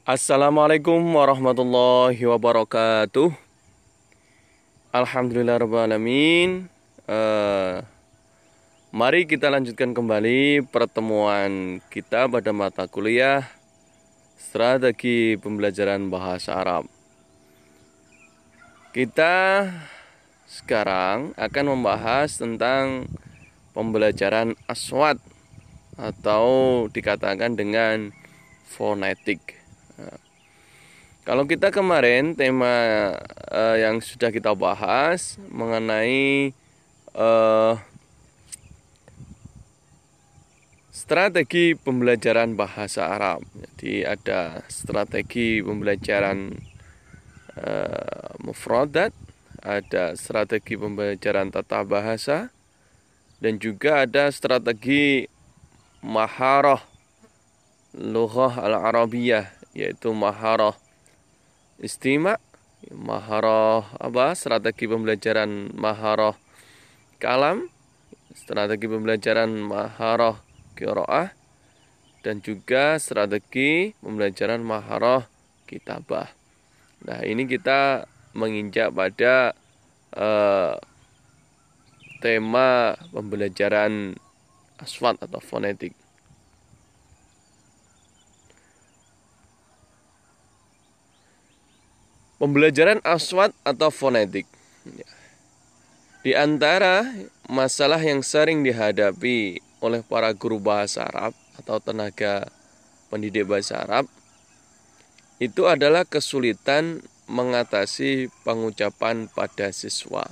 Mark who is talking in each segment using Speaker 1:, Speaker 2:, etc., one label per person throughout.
Speaker 1: Assalamualaikum warahmatullahi wabarakatuh. Alhamdulillahirrahmanirrahim. Mari kita lanjutkan kembali pertemuan kita pada mata kuliah Strategi Pembelajaran Bahasa Arab. Kita sekarang akan membahas tentang pembelajaran aswat atau dikatakan dengan fonetik. Kalau kita kemarin tema yang sudah kita bahas mengenai strategi pembelajaran bahasa Arab. Jadi ada strategi pembelajaran mufradat, ada strategi pembelajaran tata bahasa, dan juga ada strategi maharah lughah al-arabiyah, yaitu maharah istima, maharah strategi pembelajaran maharah kalam, strategi pembelajaran maharah qiraah, dan juga strategi pembelajaran maharah kitabah. Nah, ini kita menginjak pada tema pembelajaran aswat atau fonetik. Pembelajaran aswat atau fonetik. Di antara masalah yang sering dihadapi oleh para guru bahasa Arab atau tenaga pendidik bahasa Arab itu adalah kesulitan mengatasi pengucapan pada siswa.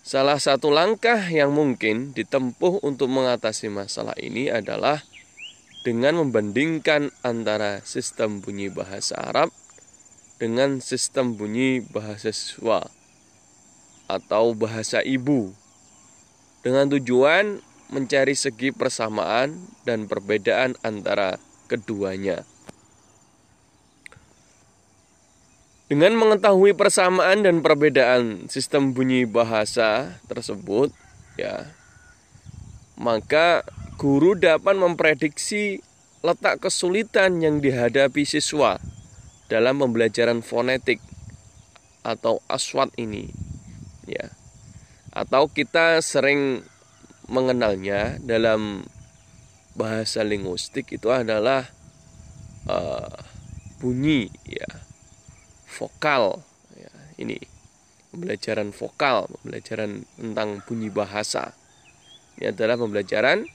Speaker 1: Salah satu langkah yang mungkin ditempuh untuk mengatasi masalah ini adalah dengan membandingkan antara sistem bunyi bahasa Arab dengan sistem bunyi bahasa siswa atau bahasa ibu, dengan tujuan mencari segi persamaan dan perbedaan antara keduanya. Dengan mengetahui persamaan dan perbedaan sistem bunyi bahasa tersebut, maka guru dapat memprediksi letak kesulitan yang dihadapi siswa dalam pembelajaran fonetik atau aswat ini, atau kita sering mengenalnya dalam bahasa linguistik itu adalah bunyi, vokal. Ini pembelajaran vokal, pembelajaran tentang bunyi bahasa. Ini adalah pembelajaran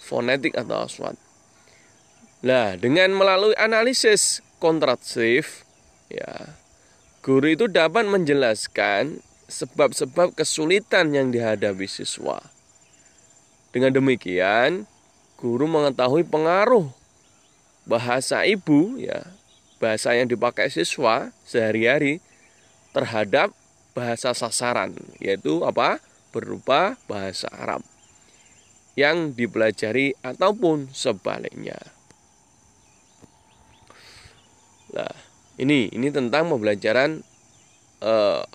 Speaker 1: fonetik atau aswat. Nah, dengan melalui analisis kontrastif, guru itu dapat menjelaskan sebab-sebab kesulitan yang dihadapi siswa. Dengan demikian, guru mengetahui pengaruh bahasa ibu, bahasa yang dipakai siswa sehari-hari terhadap bahasa sasaran, yaitu berupa bahasa Arab yang dipelajari ataupun sebaliknya. Nah, ini tentang pembelajaran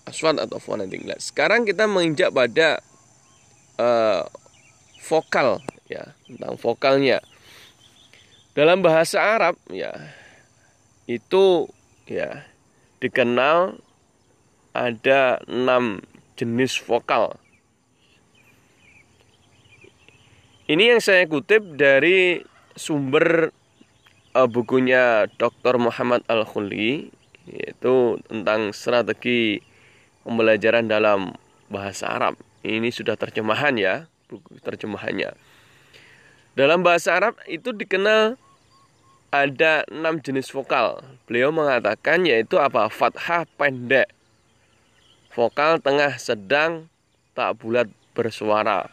Speaker 1: aswat atau fonetik. Sekarang kita menginjak pada vokal, tentang vokalnya. Dalam bahasa Arab, itu dikenal ada 6 jenis vokal. Ini yang saya kutip dari sumber bukunya Dr. Muhammad Al-Khuli, yaitu tentang strategi pembelajaran dalam bahasa Arab. Ini sudah terjemahan, buku terjemahannya. Dalam bahasa Arab itu dikenal ada 6 jenis vokal. Beliau mengatakan yaitu fathah pendek, vokal tengah sedang tak bulat bersuara,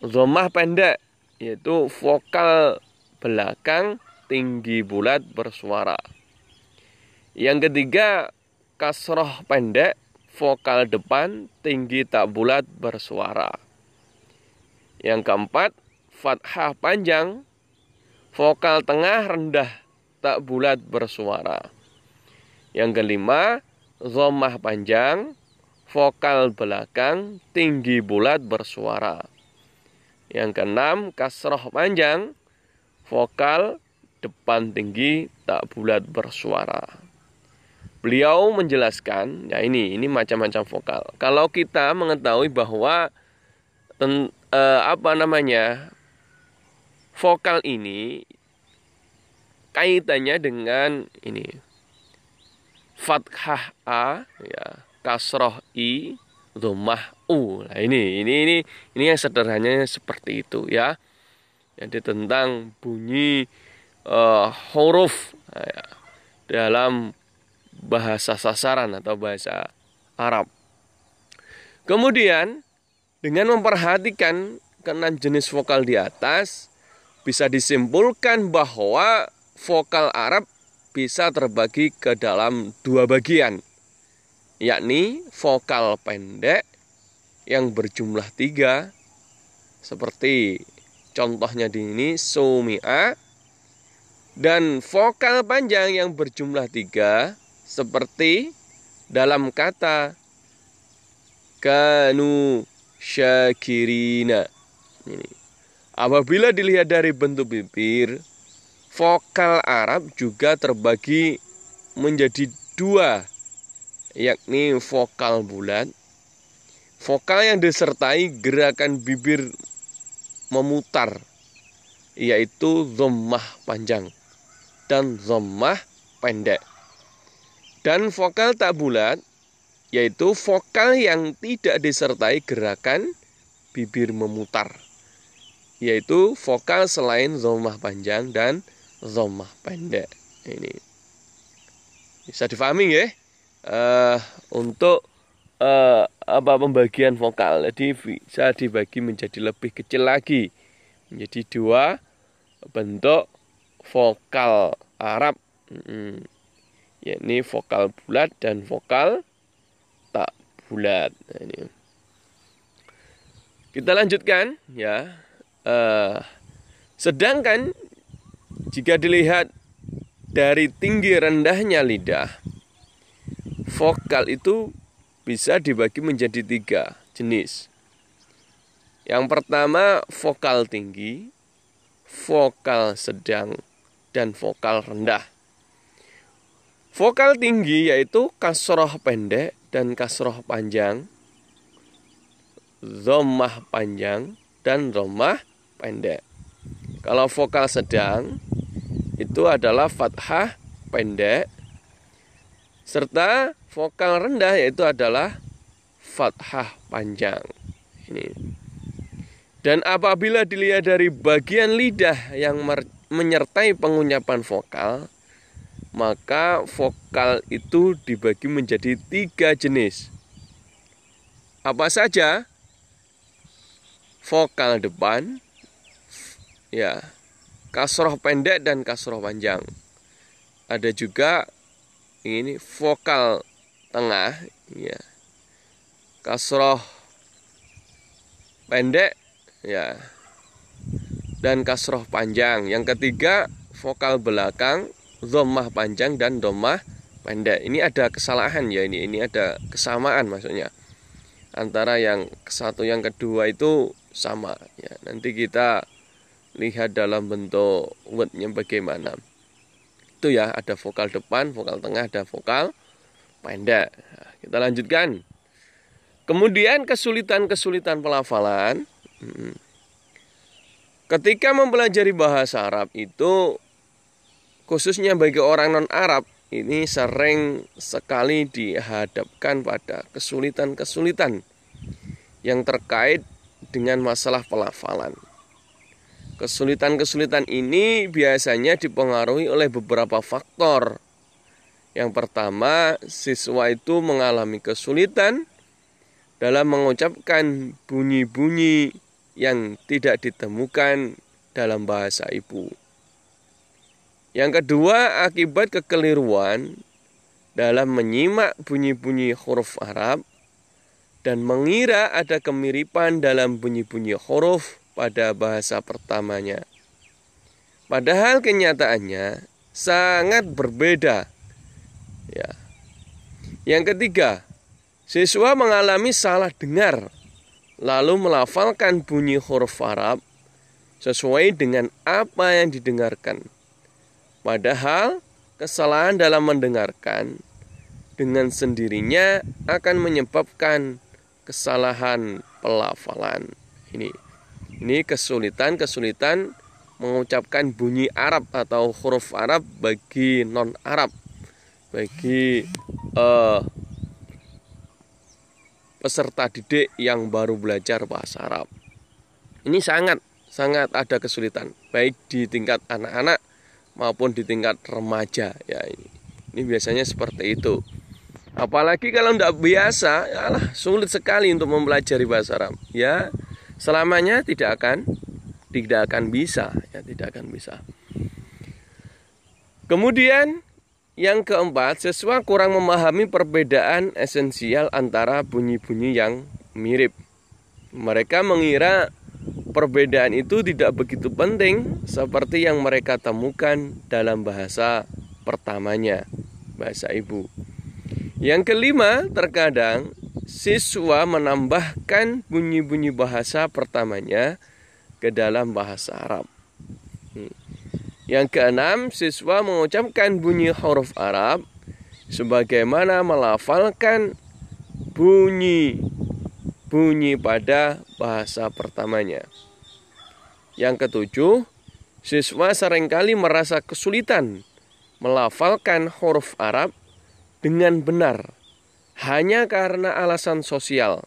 Speaker 1: dhammah pendek, yaitu vokal belakang tinggi bulat bersuara. Yang ketiga, kasroh pendek, vokal depan tinggi tak bulat bersuara. Yang keempat, fathah panjang, vokal tengah rendah tak bulat bersuara. Yang kelima, dhammah panjang, vokal belakang tinggi bulat bersuara. Yang keenam, kasroh panjang, vokal depan tinggi, tak bulat bersuara. Beliau menjelaskan, ya ini macam-macam vokal. Kalau kita mengetahui bahwa vokal ini kaitannya dengan ini fathah a, ya, kasroh i, dhammah u. Nah, ini yang sederhananya seperti itu ya. Jadi tentang bunyi huruf ya, dalam bahasa sasaran atau bahasa Arab. Kemudian dengan memperhatikan keenam jenis vokal di atas, bisa disimpulkan bahwa vokal Arab bisa terbagi ke dalam dua bagian, yakni vokal pendek yang berjumlah 3, seperti contohnya di ini sumi'a, dan vokal panjang yang berjumlah 3, seperti dalam kata kanu syakirina. Ini. Apabila dilihat dari bentuk bibir, vokal Arab juga terbagi menjadi 2, yakni vokal bulat, vokal yang disertai gerakan bibir memutar, yaitu dhammah panjang dan dhammah pendek. Dan vokal tak bulat, yaitu vokal yang tidak disertai gerakan bibir memutar, yaitu vokal selain dhammah panjang dan dhammah pendek. Ini bisa difahami ya, untuk pembagian vokal. Jadi bisa dibagi menjadi lebih kecil lagi, menjadi 2 bentuk vokal Arab, yakni vokal bulat dan vokal tak bulat. Nah, ini. Kita lanjutkan ya. Sedangkan jika dilihat dari tinggi rendahnya lidah, vokal itu bisa dibagi menjadi 3 jenis. Yang pertama vokal tinggi, vokal sedang, dan vokal rendah. Vokal tinggi yaitu kasroh pendek dan kasroh panjang, dhammah panjang dan dhammah pendek. Kalau vokal sedang itu adalah fathah pendek, serta vokal rendah yaitu adalah fathah panjang. Ini. Dan apabila dilihat dari bagian lidah yang menyertai pengunyapan vokal, maka vokal itu dibagi menjadi 3 jenis. Apa saja? Vokal depan, ya, kasroh pendek dan kasroh panjang. Ada juga ini vokal tengah, ya, kasroh pendek, ya, dan kasroh panjang. Yang ketiga vokal belakang, dhammah panjang dan dhammah pendek. Ini ada kesalahan ya, ini ada kesamaan maksudnya antara yang satu yang kedua itu sama ya. Nanti kita lihat dalam bentuk wordnya bagaimana. Itu ya, ada vokal depan, vokal tengah, ada vokal pendek. Nah, kita lanjutkan. Kemudian kesulitan pelafalan. Ketika mempelajari bahasa Arab itu, khususnya bagi orang non-Arab, ini sering sekali dihadapkan pada kesulitan-kesulitan yang terkait dengan masalah pelafalan. Kesulitan-kesulitan ini biasanya dipengaruhi oleh beberapa faktor. Yang pertama, siswa itu mengalami kesulitan dalam mengucapkan bunyi-bunyi yang tidak ditemukan dalam bahasa ibu. Yang kedua, akibat kekeliruan dalam menyimak bunyi-bunyi huruf Arab dan mengira ada kemiripan dalam bunyi-bunyi huruf pada bahasa pertamanya. Padahal kenyataannya sangat berbeda. Ya. Yang ketiga, siswa mengalami salah dengar lalu melafalkan bunyi huruf Arab sesuai dengan apa yang didengarkan. Padahal kesalahan dalam mendengarkan dengan sendirinya akan menyebabkan kesalahan pelafalan. Ini kesulitan mengucapkan bunyi Arab atau huruf Arab bagi non-Arab, bagi peserta didik yang baru belajar bahasa Arab. Ini sangat ada kesulitan, baik di tingkat anak-anak maupun di tingkat remaja. Ya, ini biasanya seperti itu. Apalagi kalau tidak biasa, yalah, sulit sekali untuk mempelajari bahasa Arab. Ya, selamanya tidak akan bisa, ya, tidak akan bisa. Kemudian yang keempat, siswa kurang memahami perbedaan esensial antara bunyi-bunyi yang mirip. Mereka mengira perbedaan itu tidak begitu penting seperti yang mereka temukan dalam bahasa pertamanya, bahasa ibu. Yang kelima, terkadang siswa menambahkan bunyi-bunyi bahasa pertamanya ke dalam bahasa Arab. Yang keenam, siswa mengucapkan bunyi huruf Arab sebagaimana melafalkan bunyi pada bahasa pertamanya. Yang ketujuh, siswa seringkali merasa kesulitan melafalkan huruf Arab dengan benar hanya karena alasan sosial.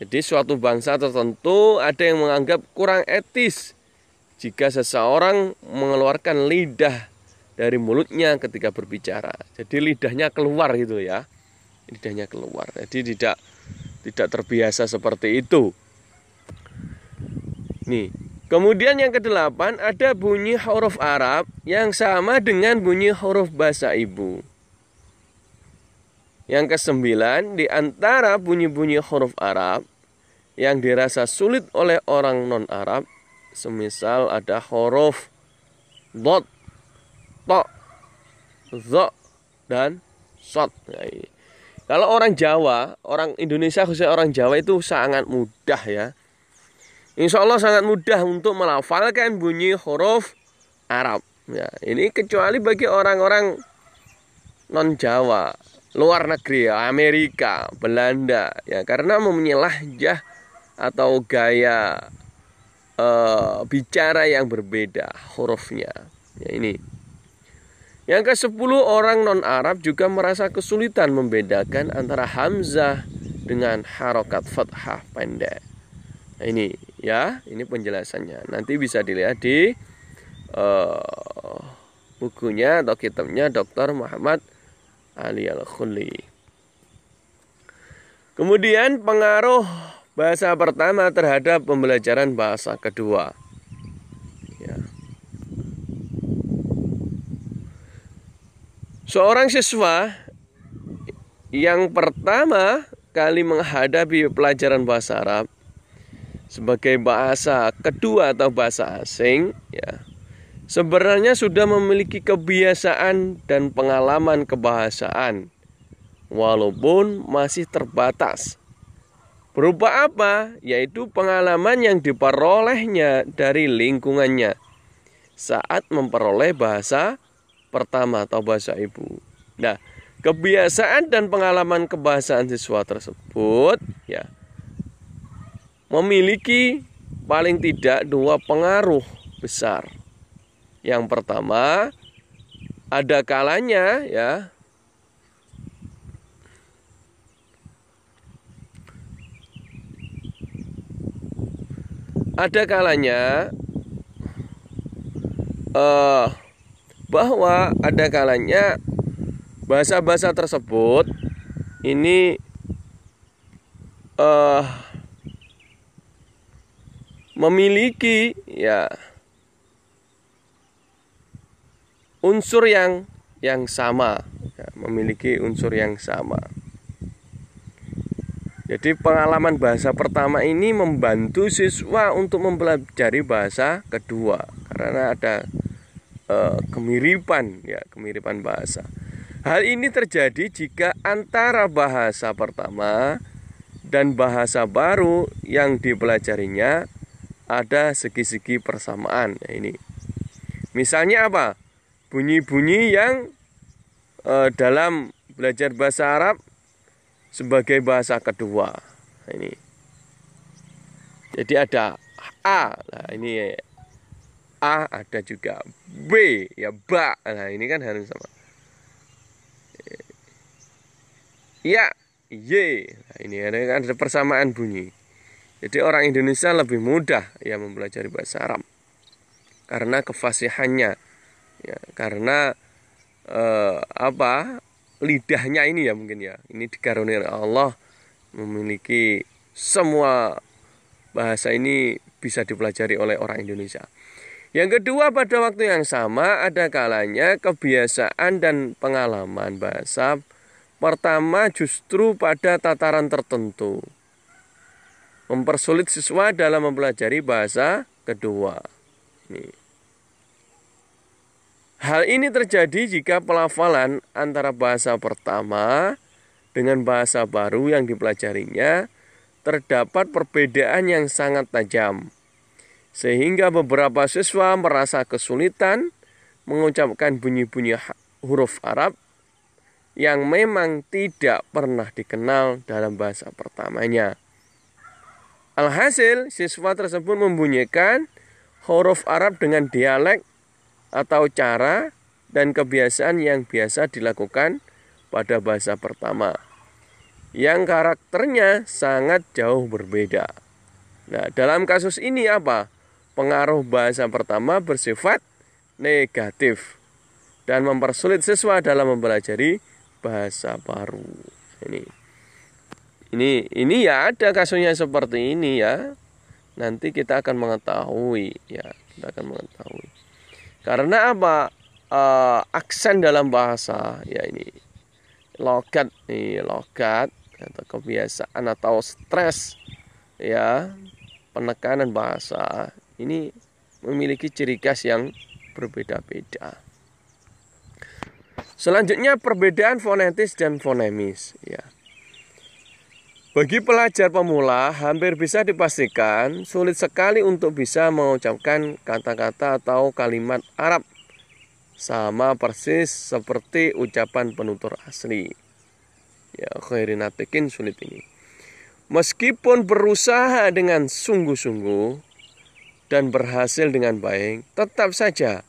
Speaker 1: Jadi suatu bangsa tertentu ada yang menganggap kurang etis jika seseorang mengeluarkan lidah dari mulutnya ketika berbicara. Jadi lidahnya keluar gitu ya. Lidahnya keluar. Jadi tidak terbiasa seperti itu. Nih, kemudian yang kedelapan, ada bunyi huruf Arab yang sama dengan bunyi huruf bahasa ibu. Yang kesembilan, di antara bunyi-bunyi huruf Arab yang dirasa sulit oleh orang non-Arab, semisal ada huruf dot, to, zo, dan sot. Nah, ini. Kalau orang Jawa, orang Indonesia khususnya orang Jawa itu sangat mudah ya. Insya Allah sangat mudah untuk melafalkan bunyi huruf Arab. Ya, ini kecuali bagi orang-orang non-Jawa, luar negeri, Amerika, Belanda, ya, karena mempunyai lahjah atau gaya bicara yang berbeda hurufnya. Ya, ini. Yang ke-10, orang non-Arab juga merasa kesulitan membedakan antara hamzah dengan harokat fathah pendek. Nah, ini ya, ini penjelasannya. Nanti bisa dilihat di bukunya atau kitabnya Dr. Muhammad Ali Al-Khulli. Kemudian pengaruh bahasa pertama terhadap pembelajaran bahasa kedua. Ya. Seorang siswa yang pertama kali menghadapi pelajaran bahasa Arab sebagai bahasa kedua atau bahasa asing, ya, sebenarnya sudah memiliki kebiasaan dan pengalaman kebahasaan, walaupun masih terbatas. Berupa apa? Yaitu pengalaman yang diperolehnya dari lingkungannya saat memperoleh bahasa pertama atau bahasa ibu. Nah, kebiasaan dan pengalaman kebahasaan siswa tersebut, ya, memiliki paling tidak dua pengaruh besar. Yang pertama, ada kalanya ya bahwa ada kalanya bahasa-bahasa tersebut ini memiliki ya unsur yang sama, ya, memiliki unsur yang sama. Jadi pengalaman bahasa pertama ini membantu siswa untuk mempelajari bahasa kedua karena ada kemiripan bahasa. Hal ini terjadi jika antara bahasa pertama dan bahasa baru yang dipelajarinya ada segi-segi persamaan. Nah, ini. Misalnya apa? bunyi-bunyi yang dalam belajar bahasa Arab sebagai bahasa kedua. Nah, ini. Jadi ada A. Nah, ini A, ada juga B, ya ba. Nah, ini kan harus sama. Ya, Y. Nah, ini kan ada persamaan bunyi. Jadi orang Indonesia lebih mudah ya mempelajari bahasa Arab karena kefasihannya, ya, karena lidahnya ini ya mungkin ya. Ini dikaruniai Allah memiliki semua bahasa ini bisa dipelajari oleh orang Indonesia. Yang kedua, pada waktu yang sama ada kalanya kebiasaan dan pengalaman bahasa pertama justru pada tataran tertentu mempersulit siswa dalam mempelajari bahasa kedua. Hal ini terjadi jika pelafalan antara bahasa pertama dengan bahasa baru yang dipelajarinya terdapat perbedaan yang sangat tajam, sehingga beberapa siswa merasa kesulitan mengucapkan bunyi-bunyi huruf Arab yang memang tidak pernah dikenal dalam bahasa pertamanya. Alhasil, siswa tersebut membunyikan huruf Arab dengan dialek atau cara dan kebiasaan yang biasa dilakukan pada bahasa pertama, yang karakternya sangat jauh berbeda. Nah, dalam kasus ini apa? Pengaruh bahasa pertama bersifat negatif dan mempersulit siswa dalam mempelajari bahasa baru. Ini ya ada kasusnya seperti ini ya. Nanti kita akan mengetahui ya, Karena apa? Aksen dalam bahasa ya ini logat atau kebiasaan atau stres ya, penekanan bahasa ini memiliki ciri khas yang berbeda-beda. Selanjutnya perbedaan fonetis dan fonemis ya. Bagi pelajar pemula hampir bisa dipastikan sulit sekali untuk bisa mengucapkan kata-kata atau kalimat Arab sama persis seperti ucapan penutur asli. Ya, khairinatikin sulit ini. Meskipun berusaha dengan sungguh-sungguh dan berhasil dengan baik, tetap saja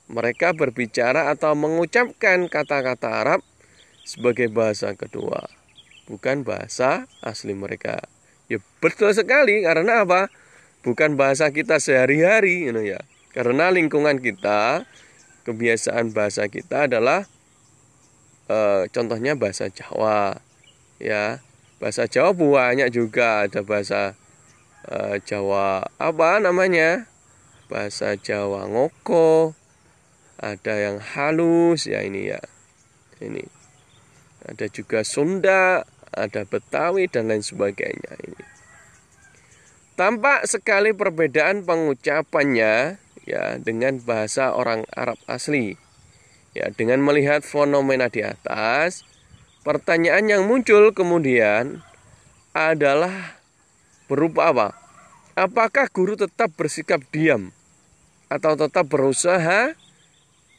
Speaker 1: mereka berbicara atau mengucapkan kata-kata Arab sebagai bahasa kedua, bukan bahasa asli mereka. Ya betul sekali, karena apa? Bukan bahasa kita sehari-hari ya. Karena lingkungan kita, kebiasaan bahasa kita adalah contohnya bahasa Jawa. Ya, bahasa Jawa banyak juga, ada bahasa Jawa bahasa Jawa ngoko, ada yang halus ya ini ya. Ini. Ada juga Sunda, ada Betawi dan lain sebagainya ini. Tampak sekali perbedaan pengucapannya ya dengan bahasa orang Arab asli. Ya, dengan melihat fenomena di atas, pertanyaan yang muncul kemudian adalah berupa apa? Apakah guru tetap bersikap diam atau tetap berusaha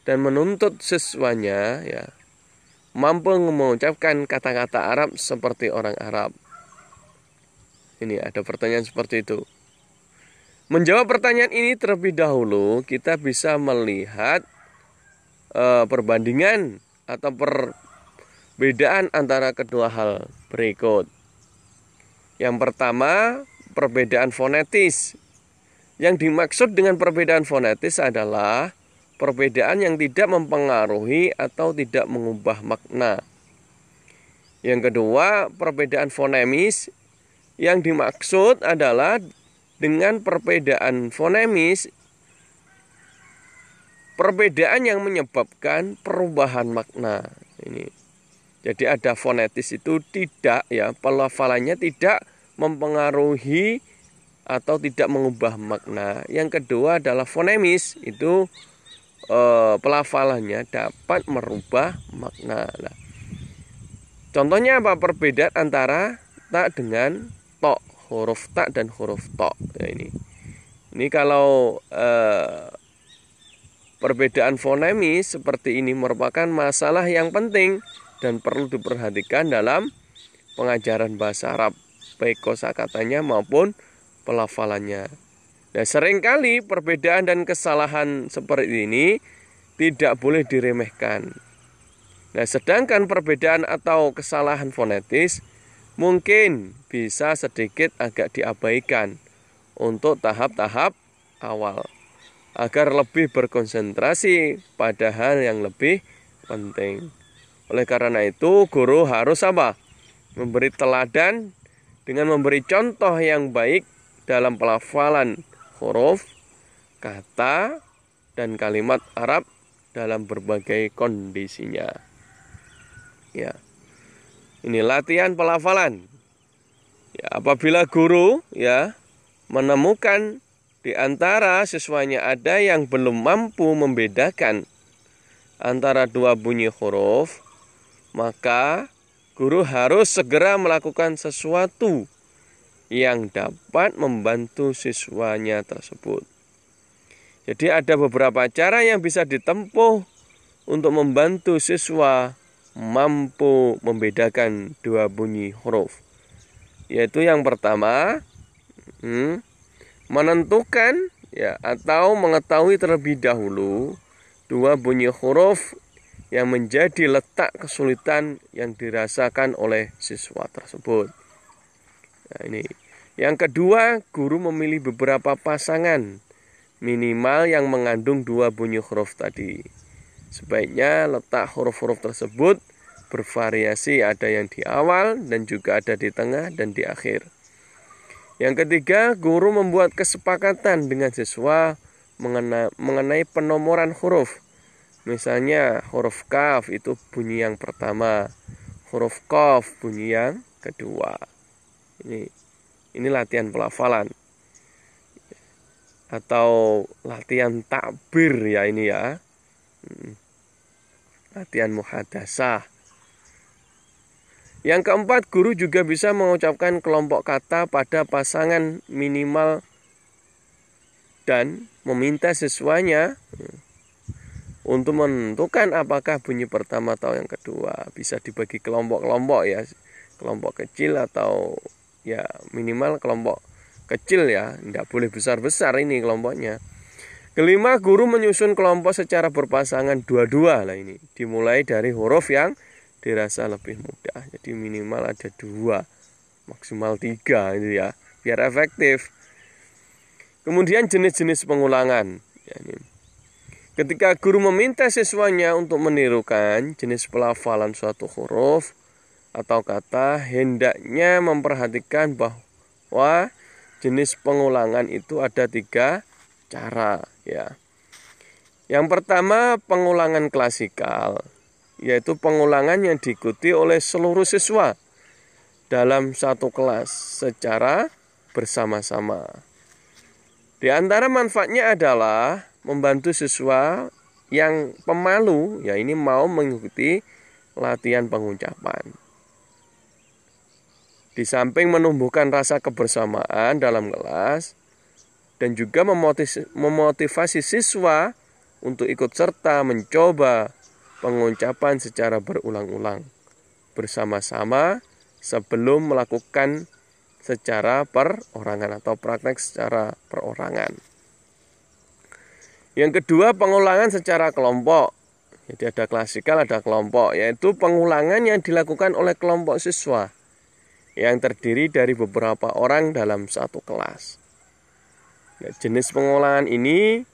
Speaker 1: dan menuntut siswanya ya mampu mengucapkan kata-kata Arab seperti orang Arab? Ini ada pertanyaan seperti itu. Menjawab pertanyaan ini terlebih dahulu kita bisa melihat perbandingan atau perbedaan antara kedua hal berikut. Yang pertama, perbedaan fonetis. Yang dimaksud dengan perbedaan fonetis adalah perbedaan yang tidak mempengaruhi atau tidak mengubah makna. Yang kedua, perbedaan fonemis. Yang dimaksud adalah dengan perbedaan fonemis, perbedaan yang menyebabkan perubahan makna. Ini. Jadi ada fonetis itu tidak ya, pelafalannya tidak mempengaruhi atau tidak mengubah makna. Yang kedua adalah fonemis, itu pelafalannya dapat merubah makna. Nah, contohnya apa? Perbedaan antara tak dengan tok, huruf tak dan huruf tok. Ya, ini kalau perbedaan fonemis seperti ini merupakan masalah yang penting dan perlu diperhatikan dalam pengajaran bahasa Arab, baik kosakatanya maupun pelafalannya. Nah, seringkali perbedaan dan kesalahan seperti ini tidak boleh diremehkan. Nah, sedangkan perbedaan atau kesalahan fonetis mungkin bisa sedikit agak diabaikan untuk tahap-tahap awal, agar lebih berkonsentrasi pada hal yang lebih penting. Oleh karena itu, guru harus apa? Memberi teladan dengan memberi contoh yang baik dalam pelafalan huruf, kata, dan kalimat Arab dalam berbagai kondisinya. Ya. Ini latihan pelafalan. Ya, apabila guru menemukan di antara siswanya ada yang belum mampu membedakan antara dua bunyi huruf, maka guru harus segera melakukan sesuatu yang dapat membantu siswanya tersebut. Jadi ada beberapa cara yang bisa ditempuh untuk membantu siswa mampu membedakan dua bunyi huruf. Yaitu yang pertama, menentukan atau mengetahui terlebih dahulu dua bunyi huruf yang menjadi letak kesulitan yang dirasakan oleh siswa tersebut. Nah, ini. Yang kedua, guru memilih beberapa pasangan minimal yang mengandung dua bunyi huruf tadi. Sebaiknya letak huruf-huruf tersebut bervariasi, ada yang di awal dan juga ada di tengah dan di akhir. Yang ketiga, guru membuat kesepakatan dengan siswa mengenai penomoran huruf. Misalnya huruf kaf itu bunyi yang pertama, huruf qaf bunyi yang kedua. Ini latihan pelafalan atau latihan takbir ini ya. Latihan muhadasah. Yang keempat, guru juga bisa mengucapkan kelompok kata pada pasangan minimal dan meminta siswanya untuk menentukan apakah bunyi pertama atau yang kedua. Bisa dibagi kelompok-kelompok ya, kelompok kecil atau minimal kelompok kecil ya, tidak boleh besar-besar ini kelompoknya. Kelima, guru menyusun kelompok secara berpasangan dua-dua lah ini. Dimulai dari huruf yang dirasa lebih mudah. Jadi minimal ada 2, maksimal 3 itu ya, biar efektif. Kemudian jenis-jenis pengulangan. Ketika guru meminta siswanya untuk menirukan jenis pelafalan suatu huruf atau kata, hendaknya memperhatikan bahwa jenis pengulangan itu ada 3 cara ya. Yang pertama, pengulangan klasikal, yaitu pengulangan yang diikuti oleh seluruh siswa dalam satu kelas secara bersama-sama. Di antara manfaatnya adalah membantu siswa yang pemalu ini mau mengikuti latihan pengucapan. Di samping menumbuhkan rasa kebersamaan dalam kelas dan juga memotivasi siswa untuk ikut serta mencoba pengucapan secara berulang-ulang bersama-sama sebelum melakukan secara perorangan atau praktek secara perorangan. Yang kedua, pengulangan secara kelompok. Jadi ada klasikal, ada kelompok, yaitu pengulangan yang dilakukan oleh kelompok siswa yang terdiri dari beberapa orang dalam satu kelas. Jenis pengulangan ini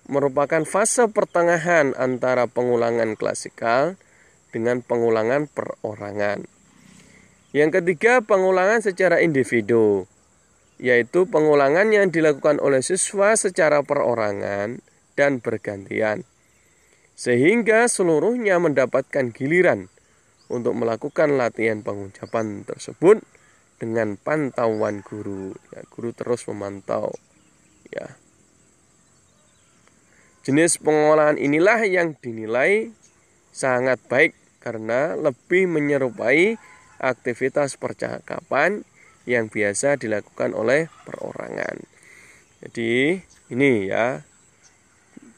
Speaker 1: merupakan fase pertengahan antara pengulangan klasikal dengan pengulangan perorangan. Yang ketiga, pengulangan secara individu, yaitu pengulangan yang dilakukan oleh siswa secara perorangan dan bergantian, sehingga seluruhnya mendapatkan giliran untuk melakukan latihan pengucapan tersebut dengan pantauan guru. Guru terus memantau. Jenis pengulangan inilah yang dinilai sangat baik karena lebih menyerupai aktivitas percakapan yang biasa dilakukan oleh perorangan. Jadi ini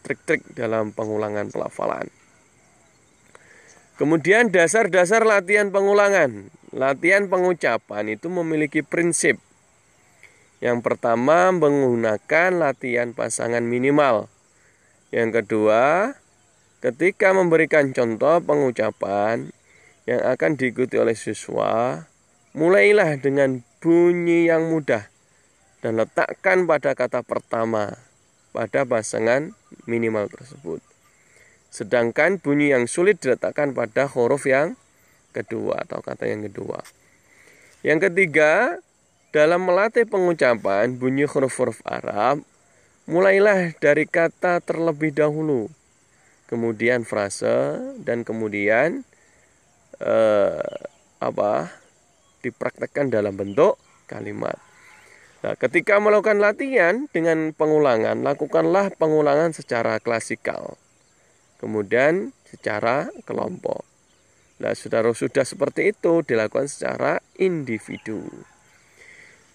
Speaker 1: trik-trik dalam pengulangan pelafalan. Kemudian dasar-dasar latihan pengulangan. Latihan pengucapan itu memiliki prinsip. Yang pertama, menggunakan latihan pasangan minimal. Yang kedua, ketika memberikan contoh pengucapan yang akan diikuti oleh siswa, mulailah dengan bunyi yang mudah dan letakkan pada kata pertama pada pasangan minimal tersebut. Sedangkan bunyi yang sulit diletakkan pada huruf yang kedua atau kata yang kedua. Yang ketiga, dalam melatih pengucapan bunyi huruf-huruf Arab, mulailah dari kata terlebih dahulu, kemudian frase, dan kemudian dipraktekkan dalam bentuk kalimat. Nah, ketika melakukan latihan dengan pengulangan, lakukanlah pengulangan secara klasikal, kemudian secara kelompok. Nah, sudah seperti itu dilakukan secara individu.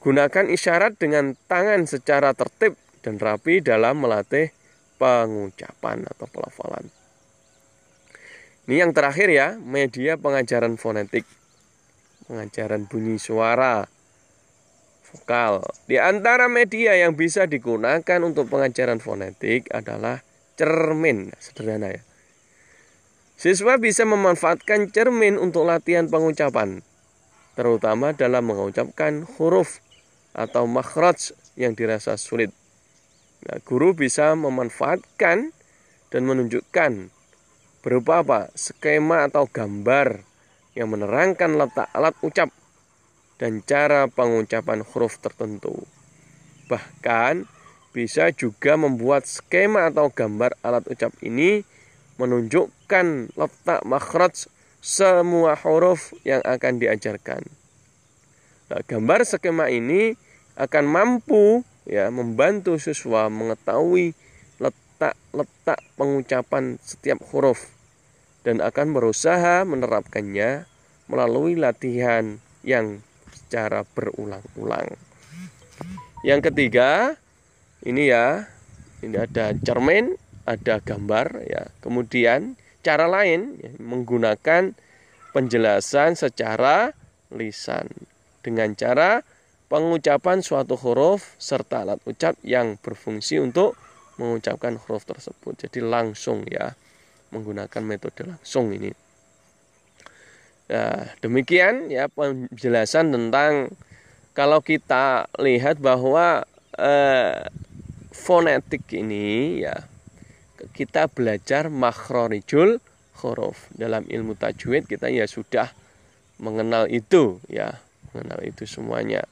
Speaker 1: Gunakan isyarat dengan tangan secara tertib dan rapi dalam melatih pengucapan atau pelafalan. Ini yang terakhir ya, media pengajaran fonetik. Pengajaran bunyi suara vokal. Di antara media yang bisa digunakan untuk pengajaran fonetik adalah cermin. Sederhana ya. Siswa bisa memanfaatkan cermin untuk latihan pengucapan, terutama dalam mengucapkan huruf atau makhraj yang dirasa sulit. Nah, guru bisa memanfaatkan dan menunjukkan berupa skema atau gambar yang menerangkan letak alat ucap dan cara pengucapan huruf tertentu. Bahkan bisa juga membuat skema atau gambar alat ucap ini menunjukkan letak makhraj semua huruf yang akan diajarkan. Nah, gambar skema ini akan mampu membantu siswa mengetahui letak pengucapan setiap huruf dan akan berusaha menerapkannya melalui latihan yang secara berulang-ulang. Yang ketiga, ini ada cermin, ada gambar ya. Kemudian cara lain menggunakan penjelasan secara lisan dengan cara pengucapan suatu huruf serta alat ucap yang berfungsi untuk mengucapkan huruf tersebut. Jadi langsung ya, menggunakan metode langsung ini. Nah, demikian ya penjelasan tentang kalau kita lihat bahwa fonetik ini ya, kita belajar makhrarijul huruf. Dalam ilmu tajwid kita ya sudah mengenal itu ya, mengenal itu semuanya.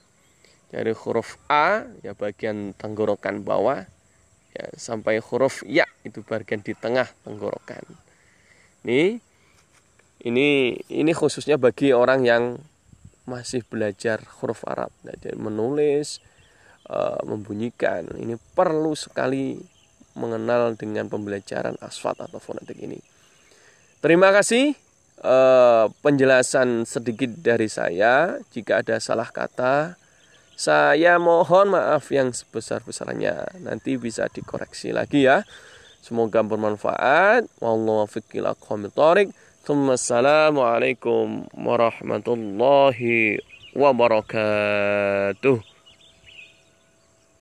Speaker 1: Dari huruf A ya bagian tenggorokan bawah ya, sampai huruf ya itu bagian di tengah tenggorokan. Ini khususnya bagi orang yang masih belajar huruf Arab, jadi menulis, membunyikan. Ini perlu sekali mengenal dengan pembelajaran asfat atau fonetik ini. Terima kasih penjelasan sedikit dari saya. Jika ada salah kata, saya mohon maaf yang sebesar-besarnya. Nanti bisa dikoreksi lagi ya. Semoga bermanfaat. Wallahu muwaffiq ila aqwamit thoriq. Assalamualaikum warahmatullahi wabarakatuh.